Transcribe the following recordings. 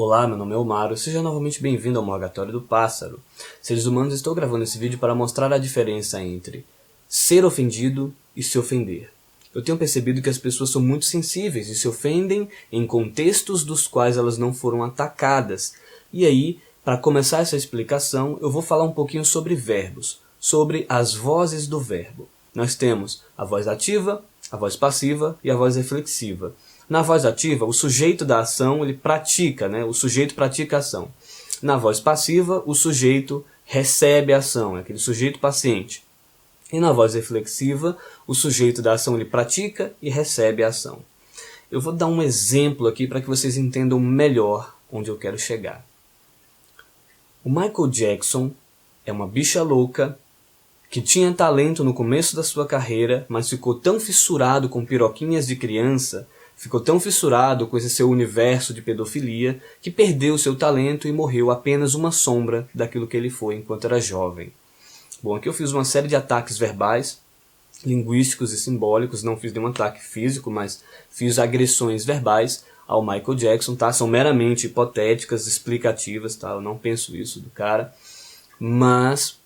Olá, meu nome é Omaro, seja novamente bem-vindo ao Morgatório do Pássaro. Seres humanos, estou gravando esse vídeo para mostrar a diferença entre ser ofendido e se ofender. Eu tenho percebido que as pessoas são muito sensíveis e se ofendem em contextos dos quais elas não foram atacadas. E aí, para começar essa explicação, eu vou falar um pouquinho sobre verbos, sobre as vozes do verbo. Nós temos a voz ativa, a voz passiva e a voz reflexiva. Na voz ativa, o sujeito da ação ele pratica, o sujeito pratica a ação. Na voz passiva, o sujeito recebe a ação, é aquele sujeito paciente. E na voz reflexiva, o sujeito da ação ele pratica e recebe a ação. Eu vou dar um exemplo aqui para que vocês entendam melhor onde eu quero chegar. O Michael Jackson é uma bicha louca que tinha talento no começo da sua carreira, mas ficou tão fissurado com piroquinhas de criança, ficou tão fissurado com esse seu universo de pedofilia, que perdeu seu talento e morreu apenas uma sombra daquilo que ele foi enquanto era jovem. Bom, aqui eu fiz uma série de ataques verbais, linguísticos e simbólicos, não fiz nenhum ataque físico, mas fiz agressões verbais ao Michael Jackson, tá? São meramente hipotéticas, explicativas, tá? Eu não penso isso do cara, mas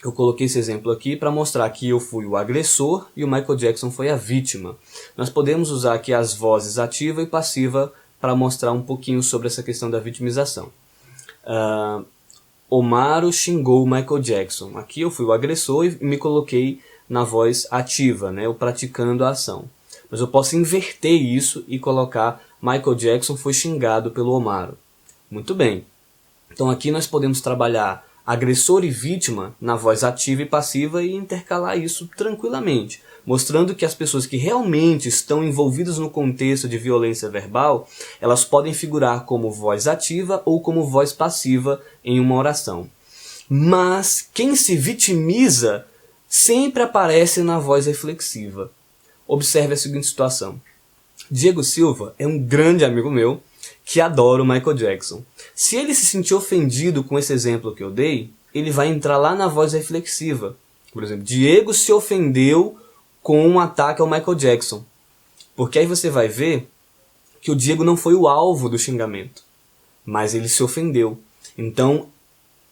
eu coloquei esse exemplo aqui para mostrar que eu fui o agressor e o Michael Jackson foi a vítima. Nós podemos usar aqui as vozes ativa e passiva para mostrar um pouquinho sobre essa questão da vitimização. Omaro xingou o Michael Jackson. Aqui eu fui o agressor e me coloquei na voz ativa, eu praticando a ação. Mas eu posso inverter isso e colocar Michael Jackson foi xingado pelo Omaro. Muito bem. Então aqui nós podemos trabalhar agressor e vítima na voz ativa e passiva e intercalar isso tranquilamente, mostrando que as pessoas que realmente estão envolvidas no contexto de violência verbal, elas podem figurar como voz ativa ou como voz passiva em uma oração. Mas quem se vitimiza sempre aparece na voz reflexiva. Observe a seguinte situação. Diego Silva é um grande amigo meu que adora o Michael Jackson. Se ele se sentir ofendido com esse exemplo que eu dei, ele vai entrar lá na voz reflexiva. Por exemplo, Diego se ofendeu com um ataque ao Michael Jackson. Porque aí você vai ver que o Diego não foi o alvo do xingamento, mas ele se ofendeu. Então,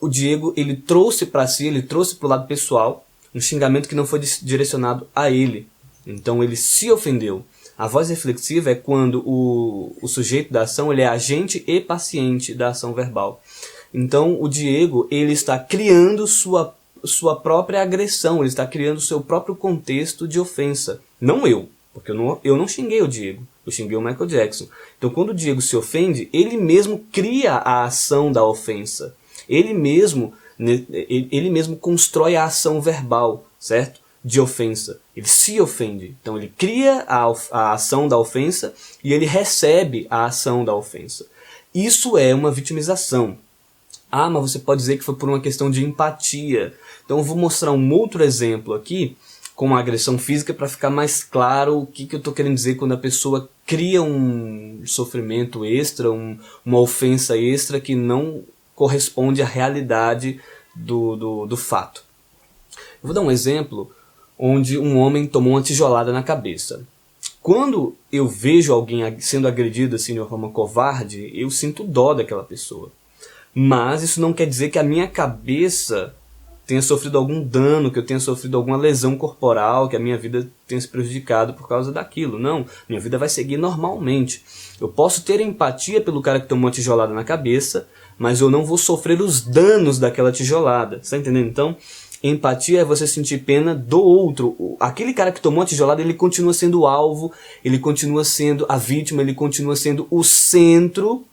o Diego ele trouxe para si, ele trouxe para o lado pessoal, um xingamento que não foi direcionado a ele. Então, ele se ofendeu. A voz reflexiva é quando o sujeito da ação ele é agente e paciente da ação verbal. Então, o Diego ele está criando sua própria agressão, ele está criando o seu próprio contexto de ofensa. Não eu, porque eu não xinguei o Diego, eu xinguei o Michael Jackson. Então, quando o Diego se ofende, ele mesmo cria a ação da ofensa. Ele mesmo constrói a ação verbal, certo? De ofensa. Ele se ofende. Então ele cria a ação da ofensa e ele recebe a ação da ofensa. Isso é uma vitimização. Ah, mas você pode dizer que foi por uma questão de empatia. Então eu vou mostrar um outro exemplo aqui com uma agressão física para ficar mais claro o que eu estou querendo dizer quando a pessoa cria um sofrimento extra, uma ofensa extra que não corresponde à realidade do fato. Eu vou dar um exemplo onde um homem tomou uma tijolada na cabeça. Quando eu vejo alguém sendo agredido assim de uma forma covarde, eu sinto dó daquela pessoa. Mas isso não quer dizer que a minha cabeça tenha sofrido algum dano, que eu tenha sofrido alguma lesão corporal, que a minha vida tenha se prejudicado por causa daquilo. Não, minha vida vai seguir normalmente. Eu posso ter empatia pelo cara que tomou uma tijolada na cabeça, mas eu não vou sofrer os danos daquela tijolada. Você está entendendo? Então, empatia é você sentir pena do outro. Aquele cara que tomou a tijolada, ele continua sendo o alvo, ele continua sendo a vítima, ele continua sendo o centro,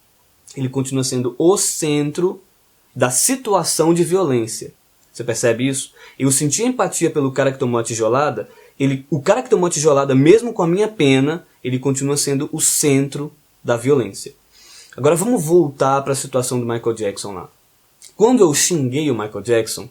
da situação de violência. Você percebe isso? Eu senti empatia pelo cara que tomou a tijolada, o cara que tomou a tijolada, mesmo com a minha pena, ele continua sendo o centro da violência. Agora vamos voltar para a situação do Michael Jackson lá. Quando eu xinguei o Michael Jackson,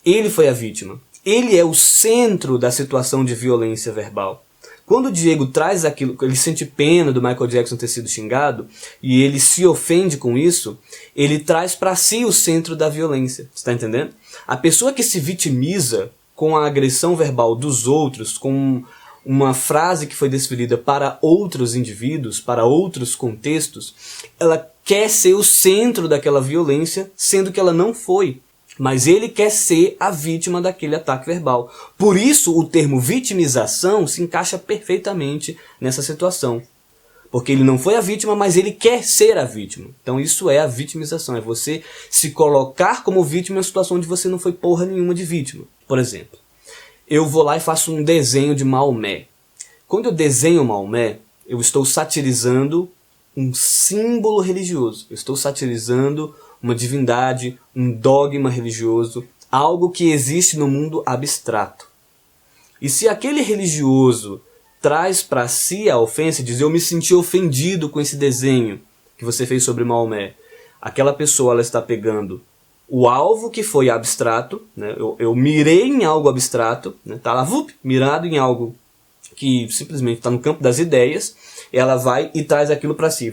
ele foi a vítima. Ele é o centro da situação de violência verbal. Quando o Diego traz aquilo, ele sente pena do Michael Jackson ter sido xingado, e ele se ofende com isso, ele traz para si o centro da violência. Você está entendendo? A pessoa que se vitimiza com a agressão verbal dos outros, com uma frase que foi desferida para outros indivíduos, para outros contextos, ela quer ser o centro daquela violência, sendo que ela não foi. Mas ele quer ser a vítima daquele ataque verbal. Por isso, o termo vitimização se encaixa perfeitamente nessa situação. Porque ele não foi a vítima, mas ele quer ser a vítima. Então isso é a vitimização, é você se colocar como vítima em uma situação onde você não foi porra nenhuma de vítima. Por exemplo, eu vou lá e faço um desenho de Maomé. Quando eu desenho Maomé, eu estou satirizando um símbolo religioso. Eu estou satirizando uma divindade, um dogma religioso, algo que existe no mundo abstrato. E se aquele religioso traz para si a ofensa e diz: eu me senti ofendido com esse desenho que você fez sobre Maomé, aquela pessoa ela está pegando o alvo que foi abstrato, né? Eu mirei em algo abstrato, né? Tá lá, mirado em algo que simplesmente está no campo das ideias, ela vai e traz aquilo para si.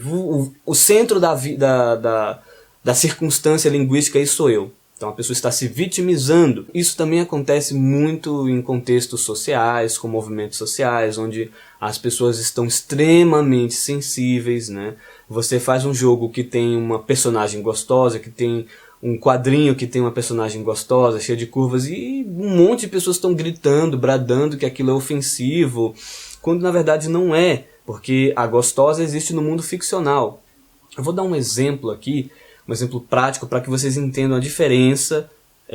O centro da circunstância linguística aí sou eu. Então a pessoa está se vitimizando. Isso também acontece muito em contextos sociais, com movimentos sociais, onde as pessoas estão extremamente sensíveis, né? Você faz um jogo que tem uma personagem gostosa, que tem um quadrinho que tem uma personagem gostosa, cheia de curvas, e um monte de pessoas estão gritando, bradando que aquilo é ofensivo, quando na verdade não é, porque a gostosa existe no mundo ficcional. Eu vou dar um exemplo aqui, um exemplo prático para que vocês entendam a diferença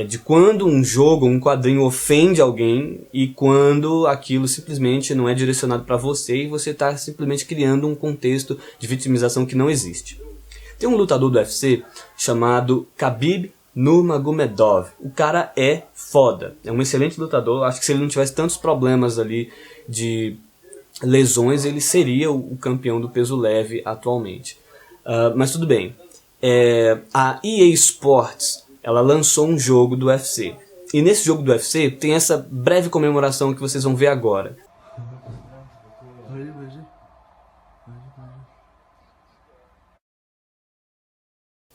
de quando um jogo, um quadrinho ofende alguém e quando aquilo simplesmente não é direcionado para você e você está simplesmente criando um contexto de vitimização que não existe. Tem um lutador do UFC chamado Khabib Nurmagomedov. O cara é foda, é um excelente lutador. Acho que se ele não tivesse tantos problemas ali de lesões, ele seria o campeão do peso leve atualmente. Mas tudo bem. A EA Sports, ela lançou um jogo do UFC. E nesse jogo do UFC tem essa breve comemoração que vocês vão ver agora.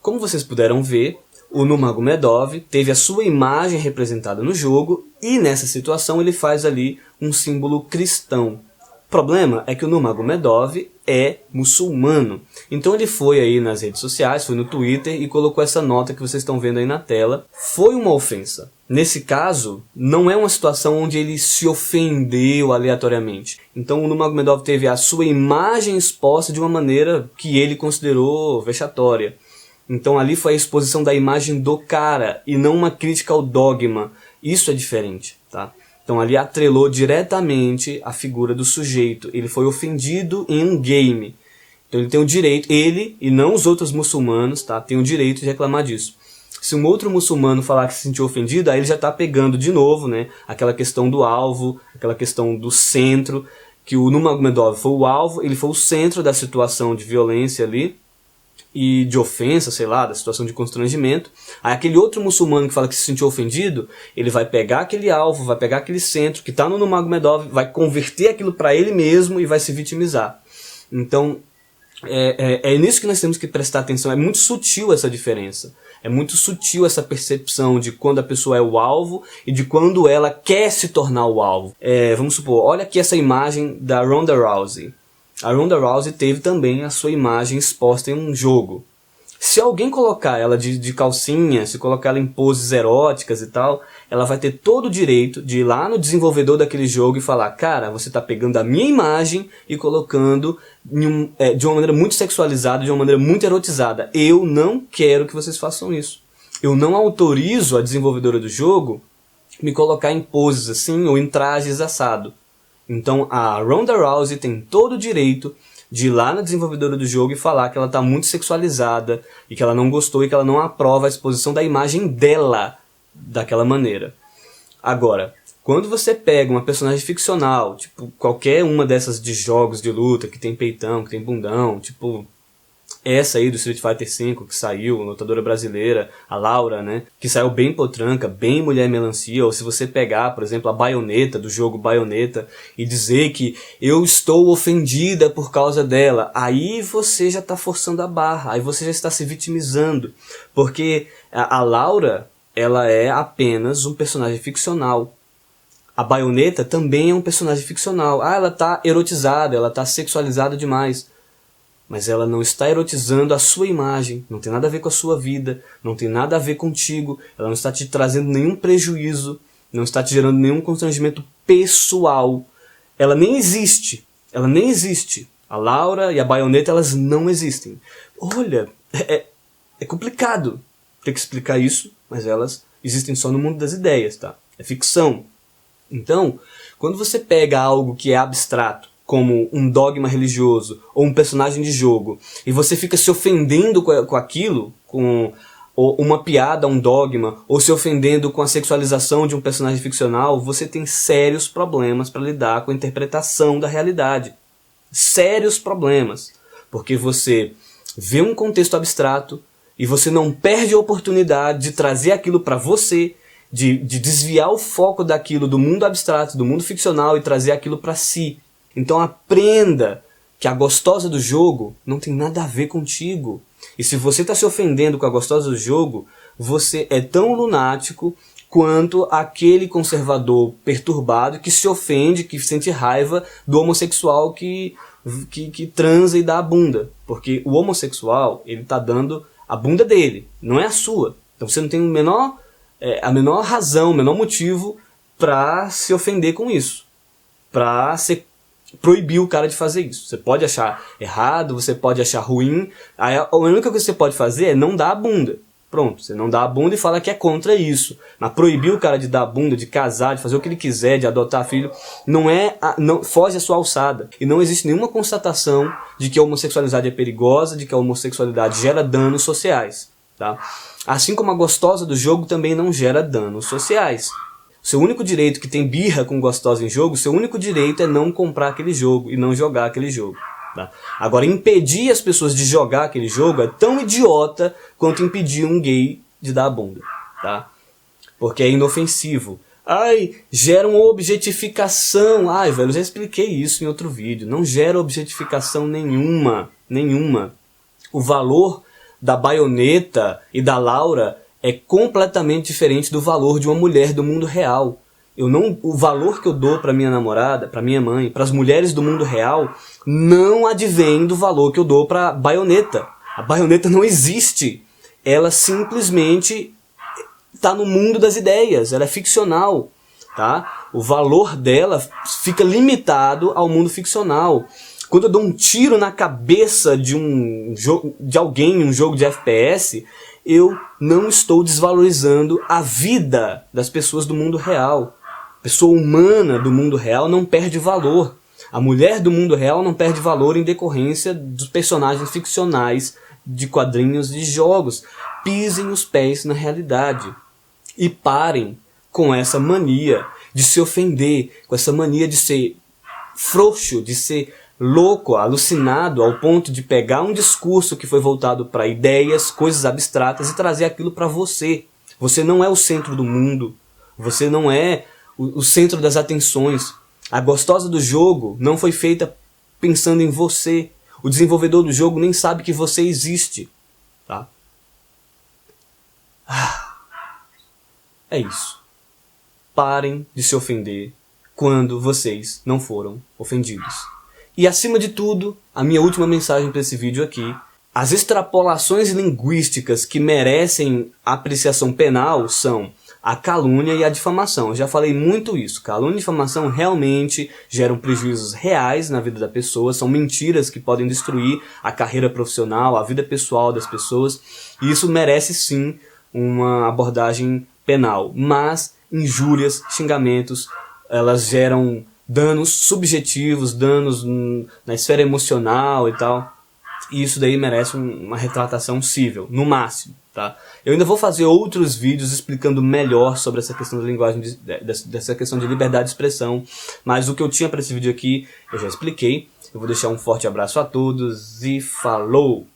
Como vocês puderam ver, o Nurmagomedov teve a sua imagem representada no jogo e nessa situação ele faz ali um símbolo cristão. O problema é que o Nurmagomedov é muçulmano. Então ele foi aí nas redes sociais, foi no Twitter e colocou essa nota que vocês estão vendo aí na tela. Foi uma ofensa. Nesse caso, não é uma situação onde ele se ofendeu aleatoriamente. Então o Nurmagomedov teve a sua imagem exposta de uma maneira que ele considerou vexatória. Então ali foi a exposição da imagem do cara e não uma crítica ao dogma. Isso é diferente, tá? Então ali atrelou diretamente a figura do sujeito. Ele foi ofendido em um game. Então ele tem o direito, ele e não os outros muçulmanos, tá? Tem o direito de reclamar disso. Se um outro muçulmano falar que se sentiu ofendido, aí ele já está pegando de novo, né? Aquela questão do alvo, aquela questão do centro, que o Nurmagomedov foi o alvo, ele foi o centro da situação de violência ali. E de ofensa, sei lá, da situação de constrangimento. Aí aquele outro muçulmano que fala que se sentiu ofendido, ele vai pegar aquele alvo, vai pegar aquele centro que está no Nurmagomedov, vai converter aquilo para ele mesmo e vai se vitimizar. Então, é nisso que nós temos que prestar atenção. É muito sutil essa diferença. É muito sutil essa percepção de quando a pessoa é o alvo e de quando ela quer se tornar o alvo. Vamos supor, olha aqui essa imagem da Ronda Rousey. A Ronda Rousey teve também a sua imagem exposta em um jogo. Se alguém colocar ela de calcinha, se colocar ela em poses eróticas e tal, ela vai ter todo o direito de ir lá no desenvolvedor daquele jogo e falar: cara, você está pegando a minha imagem e colocando de uma maneira muito sexualizada, de uma maneira muito erotizada. Eu não quero que vocês façam isso. Eu não autorizo a desenvolvedora do jogo me colocar em poses assim ou em trajes assado. Então a Ronda Rousey tem todo o direito de ir lá na desenvolvedora do jogo e falar que ela está muito sexualizada e que ela não gostou e que ela não aprova a exposição da imagem dela daquela maneira. Agora, quando você pega uma personagem ficcional, tipo qualquer uma dessas de jogos de luta que tem peitão, que tem bundão, tipo essa aí do Street Fighter V que saiu, lutadora brasileira, a Laura, né, que saiu bem potranca, bem mulher melancia, ou se você pegar, por exemplo, a Bayonetta, do jogo Bayonetta, e dizer que eu estou ofendida por causa dela, aí você já está forçando a barra, aí você já está se vitimizando, porque a Laura, ela é apenas um personagem ficcional. A Bayonetta também é um personagem ficcional. Ah, ela tá erotizada, ela tá sexualizada demais. Mas ela não está erotizando a sua imagem, não tem nada a ver com a sua vida, não tem nada a ver contigo, ela não está te trazendo nenhum prejuízo, não está te gerando nenhum constrangimento pessoal. Ela nem existe, ela nem existe. A Laura e a Bayonetta, elas não existem. Olha, é complicado ter que explicar isso, mas elas existem só no mundo das ideias, tá? É ficção. Então, quando você pega algo que é abstrato, como um dogma religioso ou um personagem de jogo, e você fica se ofendendo com aquilo, com uma piada, um dogma, ou se ofendendo com a sexualização de um personagem ficcional, você tem sérios problemas para lidar com a interpretação da realidade. Sérios problemas. Porque você vê um contexto abstrato e você não perde a oportunidade de trazer aquilo para você, de desviar o foco daquilo do mundo abstrato, do mundo ficcional e trazer aquilo para si. Então aprenda que a gostosa do jogo não tem nada a ver contigo. E se você está se ofendendo com a gostosa do jogo, você é tão lunático quanto aquele conservador perturbado que se ofende, que sente raiva do homossexual que transa e dá a bunda. Porque o homossexual, ele está dando a bunda dele, não é a sua. Então você não tem a menor razão, o menor motivo para se ofender com isso. Para proibir o cara de fazer isso. Você pode achar errado, você pode achar ruim. A única coisa que você pode fazer é não dar a bunda. Pronto, você não dá a bunda e fala que é contra isso. Mas proibir o cara de dar a bunda, de casar, de fazer o que ele quiser, de adotar filho, foge a sua alçada. E não existe nenhuma constatação de que a homossexualidade é perigosa, de que a homossexualidade gera danos sociais. Tá? Assim como a gostosa do jogo também não gera danos sociais. Seu único direito que tem birra com gostosa em jogo, seu único direito é não comprar aquele jogo e não jogar aquele jogo. Tá? Agora, impedir as pessoas de jogar aquele jogo é tão idiota quanto impedir um gay de dar a bunda. Tá? Porque é inofensivo. Ai, gera uma objetificação. Ai, velho, eu já expliquei isso em outro vídeo. Não gera objetificação nenhuma. Nenhuma. O valor da Bayonetta e da Laura é completamente diferente do valor de uma mulher do mundo real. O valor que eu dou para minha namorada, para minha mãe, para as mulheres do mundo real, não advém do valor que eu dou para a Bayonetta. A Bayonetta não existe. Ela simplesmente está no mundo das ideias. Ela é ficcional. Tá? O valor dela fica limitado ao mundo ficcional. Quando eu dou um tiro na cabeça de alguém em um jogo de FPS, eu não estou desvalorizando a vida das pessoas do mundo real. A pessoa humana do mundo real não perde valor. A mulher do mundo real não perde valor em decorrência dos personagens ficcionais de quadrinhos de jogos. Pisem os pés na realidade. E parem com essa mania de se ofender, com essa mania de ser frouxo, de ser louco, alucinado, ao ponto de pegar um discurso que foi voltado para ideias, coisas abstratas e trazer aquilo para você. Você não é o centro do mundo. Você não é o centro das atenções. A gostosa do jogo não foi feita pensando em você. O desenvolvedor do jogo nem sabe que você existe. Tá? É isso. Parem de se ofender quando vocês não foram ofendidos. E acima de tudo, a minha última mensagem para esse vídeo aqui: as extrapolações linguísticas que merecem apreciação penal são a calúnia e a difamação. Eu já falei muito isso. Calúnia e difamação realmente geram prejuízos reais na vida da pessoa, são mentiras que podem destruir a carreira profissional, a vida pessoal das pessoas, e isso merece sim uma abordagem penal. Mas injúrias, xingamentos, elas geram danos subjetivos, danos na esfera emocional e tal. E isso daí merece uma retratação cível, no máximo. Tá? Eu ainda vou fazer outros vídeos explicando melhor sobre essa questão da linguagem, dessa questão de liberdade de expressão. Mas o que eu tinha para esse vídeo aqui, eu já expliquei. Eu vou deixar um forte abraço a todos e falou!